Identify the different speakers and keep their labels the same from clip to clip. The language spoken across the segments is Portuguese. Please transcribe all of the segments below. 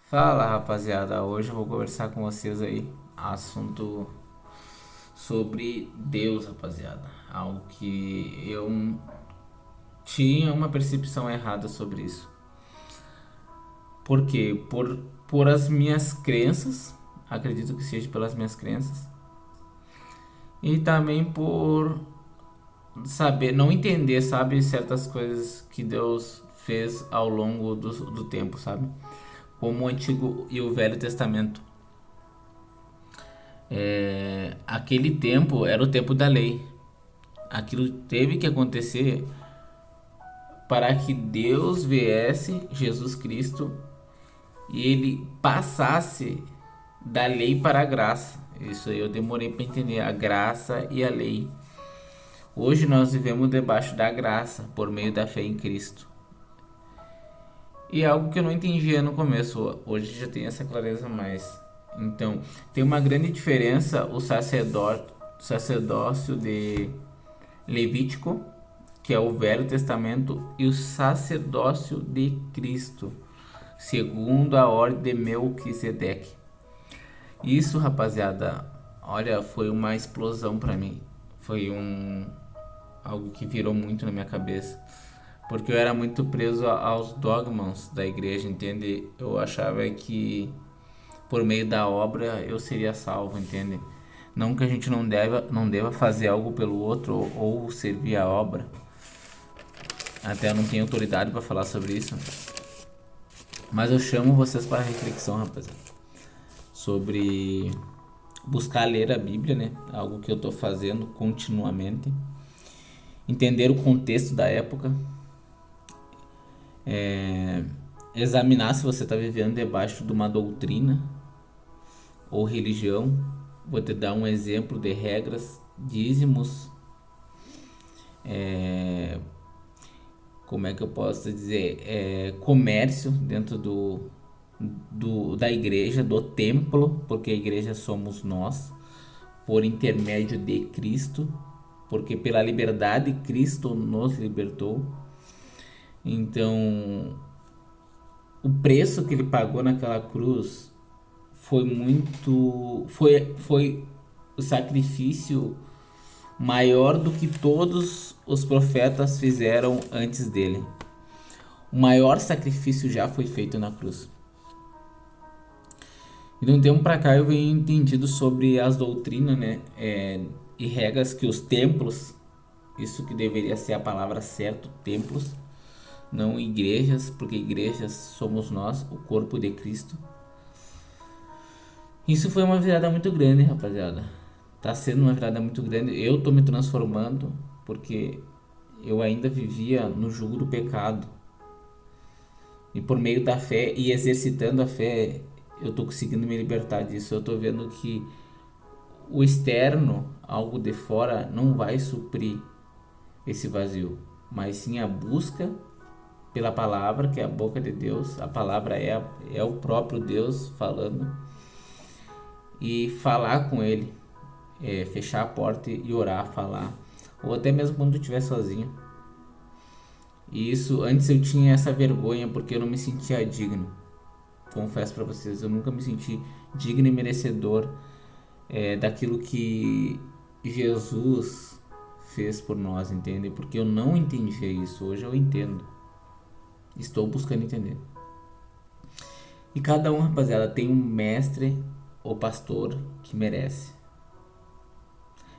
Speaker 1: Fala rapaziada, hoje eu vou conversar com vocês aí, assunto sobre Deus, rapaziada. Algo que eu tinha uma percepção errada sobre isso. Por quê? Por as minhas crenças, acredito que seja pelas minhas crenças, e também por saber, não entender, sabe, certas coisas que Deus fez ao longo do tempo, sabe? Como o Antigo e o Velho Testamento. Aquele tempo era o tempo da lei. Aquilo teve que acontecer para que Deus viesse, Jesus Cristo, e ele passasse da lei para a graça. Isso aí eu demorei para entender, a graça e a lei. Hoje nós vivemos debaixo da graça, por meio da fé em Cristo. E é algo que eu não entendia no começo, hoje já tem essa clareza mais. Então, tem uma grande diferença o sacerdócio de Levítico, que é o Velho Testamento, e o sacerdócio de Cristo, segundo a ordem de Melquisedeque. Isso, rapaziada, olha, foi uma explosão para mim. Foi algo que virou muito na minha cabeça. Porque eu era muito preso aos dogmas da igreja, entende? Eu achava que por meio da obra eu seria salvo, entende? Não que a gente não deva fazer algo pelo outro ou servir a obra. Até eu não tenho autoridade para falar sobre isso. Mas eu chamo vocês para reflexão, rapaziada. Sobre buscar ler a Bíblia, né? Algo que eu tô fazendo continuamente. Entender o contexto da época. Examinar se você está vivendo debaixo de uma doutrina ou religião. Vou te dar um exemplo de regras, dízimos, como é que eu posso dizer, comércio dentro da igreja, do templo, porque a igreja somos nós, por intermédio de Cristo, porque pela liberdade Cristo nos libertou. Então, o preço que ele pagou naquela cruz foi o sacrifício maior do que todos os profetas fizeram antes dele. O maior sacrifício já foi feito na cruz. E de um tempo para cá eu venho entendido sobre as doutrinas, né? E regras que os templos, isso que deveria ser a palavra certa, templos, não igrejas, porque igrejas somos nós, o corpo de Cristo. Isso foi uma virada muito grande, rapaziada. Tá sendo uma virada muito grande. Eu tô me transformando porque eu ainda vivia no jugo do pecado. E por meio da fé e exercitando a fé, eu tô conseguindo me libertar disso. Eu tô vendo que o externo, algo de fora, não vai suprir esse vazio, mas sim a busca pela palavra, que é a boca de Deus. A palavra é o próprio Deus falando. E falar com Ele, fechar a porta e orar, falar. Ou até mesmo quando tu estiver sozinho. E isso, antes eu tinha essa vergonha porque eu não me sentia digno. Confesso pra vocês, eu nunca me senti digno e merecedor daquilo que Jesus fez por nós, entende? Porque eu não entendia isso, hoje eu entendo. Estou buscando entender. E cada um, rapaziada, tem um mestre ou pastor que merece.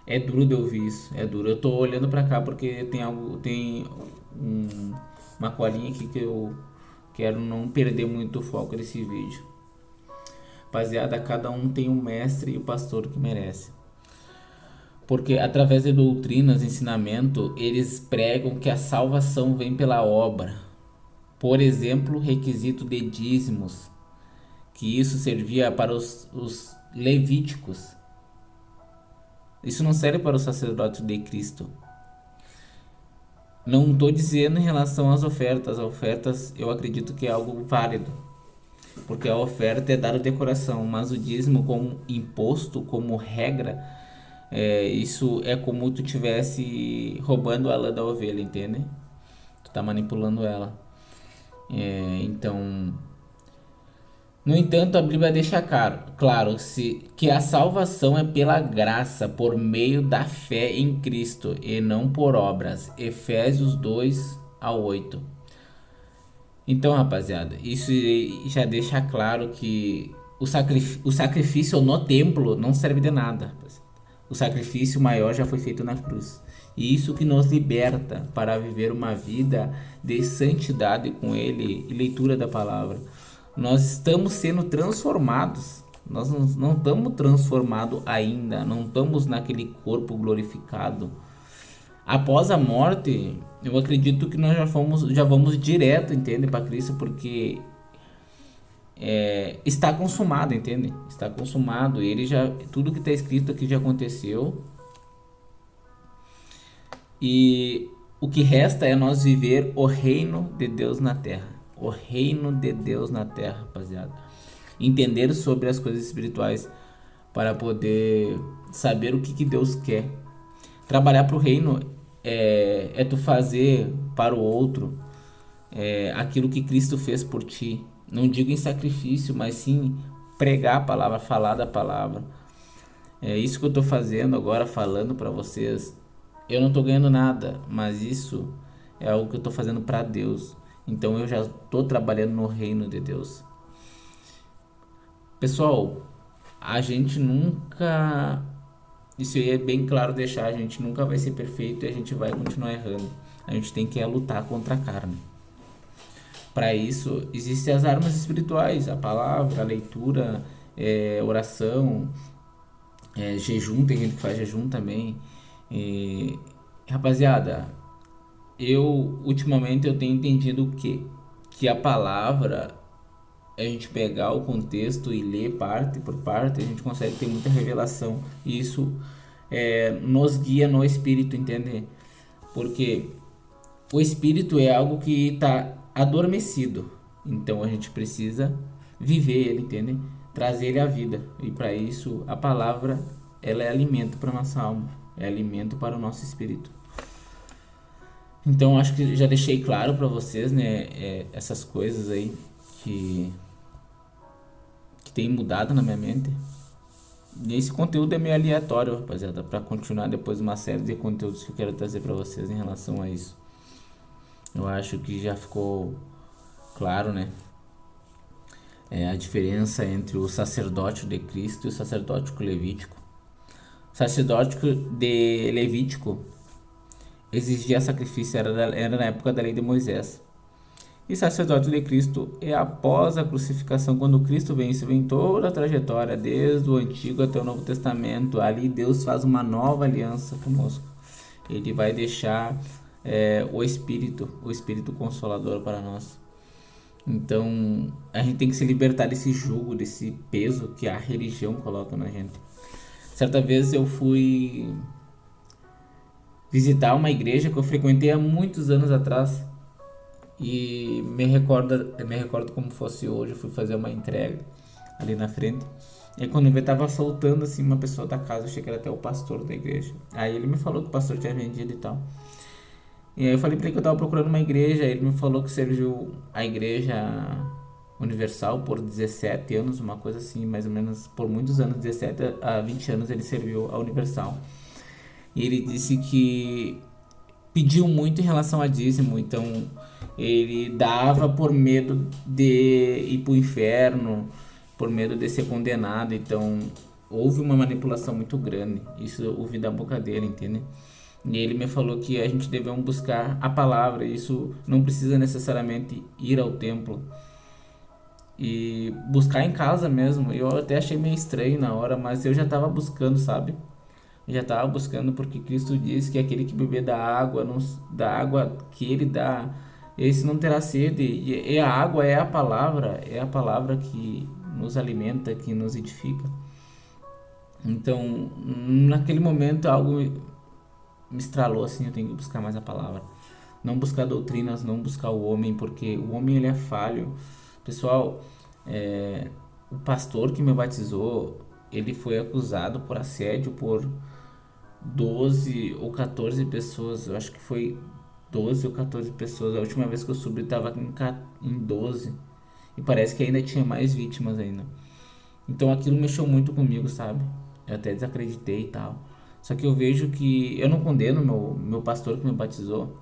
Speaker 1: É duro de ouvir isso, é duro. Eu tô olhando pra cá porque um- uma colinha aqui que eu quero não perder muito o foco desse vídeo. Rapaziada, cada um tem um mestre e o pastor que merece. Porque através de doutrinas, ensinamento, eles pregam que a salvação vem pela obra. Por exemplo, requisito de dízimos, que isso servia para os levíticos. Isso não serve para o sacerdote de Cristo. Não estou dizendo em relação às ofertas. As ofertas eu acredito que é algo válido. Porque a oferta é dada de coração. Mas o dízimo como imposto, como regra, isso é como tu tivesse roubando a lã da ovelha, entende? Tu tá manipulando ela. Então, No entanto, a Bíblia deixa claro que a salvação é pela graça, por meio da fé em Cristo, e não por obras. Efésios 2 a 8. Então, rapaziada, isso já deixa claro que o sacrifício no templo não serve de nada, rapaziada. O sacrifício maior já foi feito na cruz. E isso que nos liberta para viver uma vida de santidade com Ele e leitura da palavra. Nós estamos sendo transformados. Nós não estamos transformados ainda. Não estamos naquele corpo glorificado. Após a morte, eu acredito que nós já vamos direto, entende, para Cristo, porque está consumado, entende? Está consumado. Ele já, tudo que está escrito aqui já aconteceu. E o que resta é nós viver o reino de Deus na terra. O reino de Deus na terra, rapaziada. Entender sobre as coisas espirituais para poder saber o que Deus quer. Trabalhar para o reino é tu fazer para o outro aquilo que Cristo fez por ti. Não digo em sacrifício, mas sim pregar a palavra, falar da palavra. É isso que eu estou fazendo agora, falando para vocês. Eu não estou ganhando nada, mas isso é algo que eu estou fazendo para Deus. Então eu já estou trabalhando no reino de Deus. Pessoal, a gente nunca. Isso aí é bem claro deixar. A gente nunca vai ser perfeito e a gente vai continuar errando. A gente tem que lutar contra a carne. Para isso, existem as armas espirituais: a palavra, a leitura, oração, jejum. Tem gente que faz jejum também. Rapaziada, eu ultimamente eu tenho entendido o quê? Que a palavra, a gente pegar o contexto e ler parte por parte, a gente consegue ter muita revelação. E isso nos guia no espírito, entende? Porque o espírito é algo que está adormecido. Então a gente precisa viver ele, entende? Trazer ele à vida. E para isso a palavra, ela é alimento para nossa alma, é alimento para o nosso espírito. Então acho que já deixei claro para vocês, né, essas coisas aí que tem mudado na minha mente. E esse conteúdo é meio aleatório, rapaziada, para continuar depois uma série de conteúdos que eu quero trazer para vocês em relação a isso. Eu acho que já ficou claro, né? A diferença entre o sacerdócio de Cristo e o sacerdócio levítico. O sacerdócio de Levítico exigia sacrifício, era na época da lei de Moisés. E sacerdote de Cristo é após a crucificação, quando Cristo vem toda a trajetória, desde o Antigo até o Novo Testamento. Ali Deus faz uma nova aliança conosco. Ele vai deixar o Espírito Consolador para nós. Então a gente tem que se libertar desse jugo, desse peso que a religião coloca na gente. Certa vez eu fui visitar uma igreja que eu frequentei há muitos anos atrás. E me recordo como fosse hoje. Eu fui fazer uma entrega ali na frente. E quando eu vi, tava soltando assim uma pessoa da casa. Eu achei que era até o pastor da igreja. Aí ele me falou que o pastor tinha vendido e tal. E aí eu falei pra ele que eu tava procurando uma igreja. Ele me falou que serviu a igreja Universal por 17 anos, uma coisa assim, mais ou menos por muitos anos, 17 a 20 anos ele serviu a Universal. E ele disse que pediu muito em relação a dízimo, então ele dava por medo de ir pro inferno, por medo de ser condenado. Então houve uma manipulação muito grande. Isso eu ouvi da boca dele, entende? E ele me falou que a gente devemos buscar a palavra. Isso não precisa necessariamente ir ao templo, e buscar em casa mesmo. Eu até achei meio estranho na hora, mas eu já estava buscando, sabe? Eu já estava buscando, porque Cristo diz que aquele que beber da água que ele dá, esse não terá sede. E a água é a palavra que nos alimenta, que nos edifica. Então, naquele momento algo me estralou assim: eu tenho que buscar mais a palavra. Não buscar doutrinas, não buscar o homem, porque o homem ele é falho. Pessoal, o pastor que me batizou, ele foi acusado por assédio por 12 ou 14 pessoas. Eu acho que foi 12 ou 14 pessoas. A última vez que eu subi estava em 12. E parece que ainda tinha mais vítimas ainda. Então aquilo mexeu muito comigo, sabe? Eu até desacreditei e tal. Só que eu vejo que eu não condeno meu pastor que me batizou.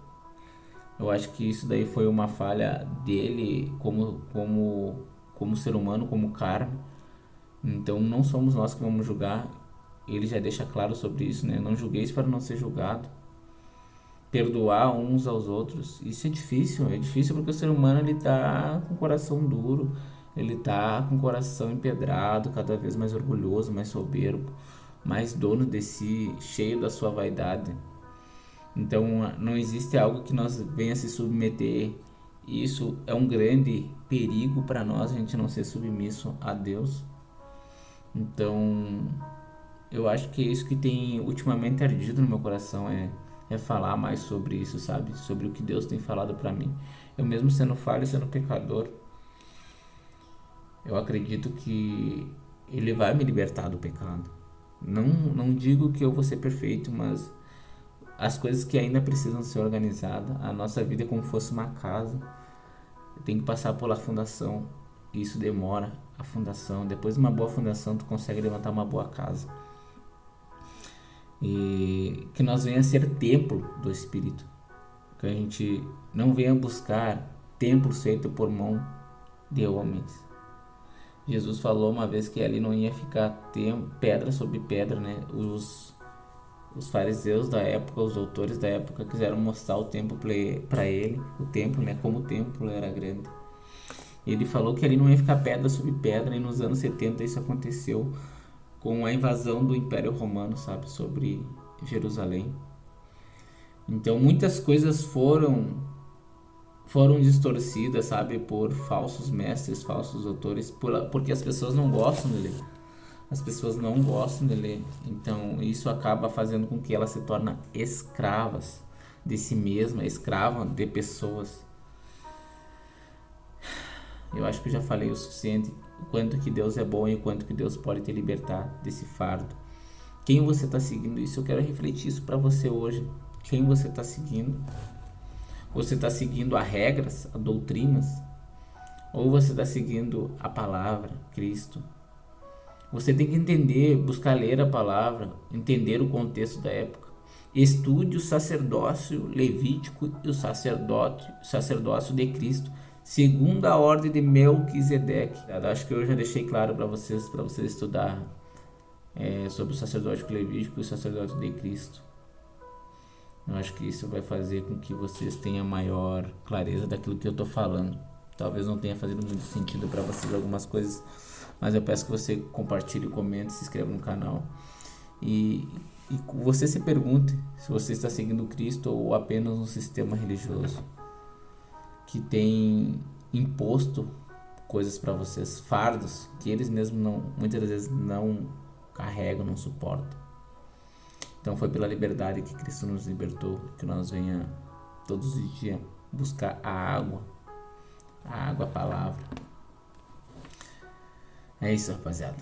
Speaker 1: Eu acho que isso daí foi uma falha dele como ser humano, como cara. Então não somos nós que vamos julgar. Ele já deixa claro sobre isso, né? Não julgueis para não ser julgado. Perdoar uns aos outros. Isso é difícil porque o ser humano ele tá com o coração duro, ele tá com o coração empedrado, cada vez mais orgulhoso, mais soberbo, mais dono de si, cheio da sua vaidade. Então não existe algo que nós venha se submeter. Isso é um grande perigo para nós, a gente não ser submisso a Deus. Então eu acho que é isso que tem ultimamente ardido no meu coração é falar mais sobre isso, sabe? Sobre o que Deus tem falado pra mim. Eu mesmo sendo falho e sendo pecador, eu acredito que Ele vai me libertar do pecado. Não digo que eu vou ser perfeito, mas as coisas que ainda precisam ser organizadas, a nossa vida é como se fosse uma casa, tem que passar pela fundação. E isso demora a fundação. Depois de uma boa fundação, tu consegue levantar uma boa casa. E que nós venha ser templo do Espírito, que a gente não venha buscar templos feitos por mão de homens. Jesus falou uma vez que ali não ia ficar pedra sobre pedra, né? Os fariseus da época, os doutores da época quiseram mostrar o templo para ele, o templo, né? Como o templo era grande. Ele falou que ali não ia ficar pedra sobre pedra, e nos anos 70 isso aconteceu com a invasão do Império Romano, sabe, sobre Jerusalém. Então muitas coisas foram distorcidas, sabe, por falsos mestres, falsos autores, porque as pessoas não gostam de ler. As pessoas não gostam de ler. Então isso acaba fazendo com que elas se tornem escravas de si mesma, escravas de pessoas. Eu acho que eu já falei o suficiente o quanto que Deus é bom e o quanto que Deus pode te libertar desse fardo. Quem você está seguindo? Isso eu quero refletir isso para você hoje. Quem você está seguindo? Você está seguindo a regras, a doutrinas? Ou você está seguindo a palavra, Cristo? Você tem que entender, buscar ler a palavra, entender o contexto da época. Estude o sacerdócio levítico e o sacerdócio de Cristo, segundo a ordem de Melquisedeque. Eu acho que eu já deixei claro para vocês estudar sobre o sacerdócio levítico e o sacerdócio de Cristo. Eu acho que isso vai fazer com que vocês tenham maior clareza daquilo que eu estou falando. Talvez não tenha feito muito sentido para vocês algumas coisas, mas eu peço que você compartilhe, comente, se inscreva no canal. E você se pergunte se você está seguindo Cristo ou apenas um sistema religioso que tem imposto coisas para vocês, fardos que eles mesmos muitas vezes não carregam, não suportam. Então foi pela liberdade que Cristo nos libertou, que nós venha todos os dias buscar a água, a palavra. É isso, rapaziada.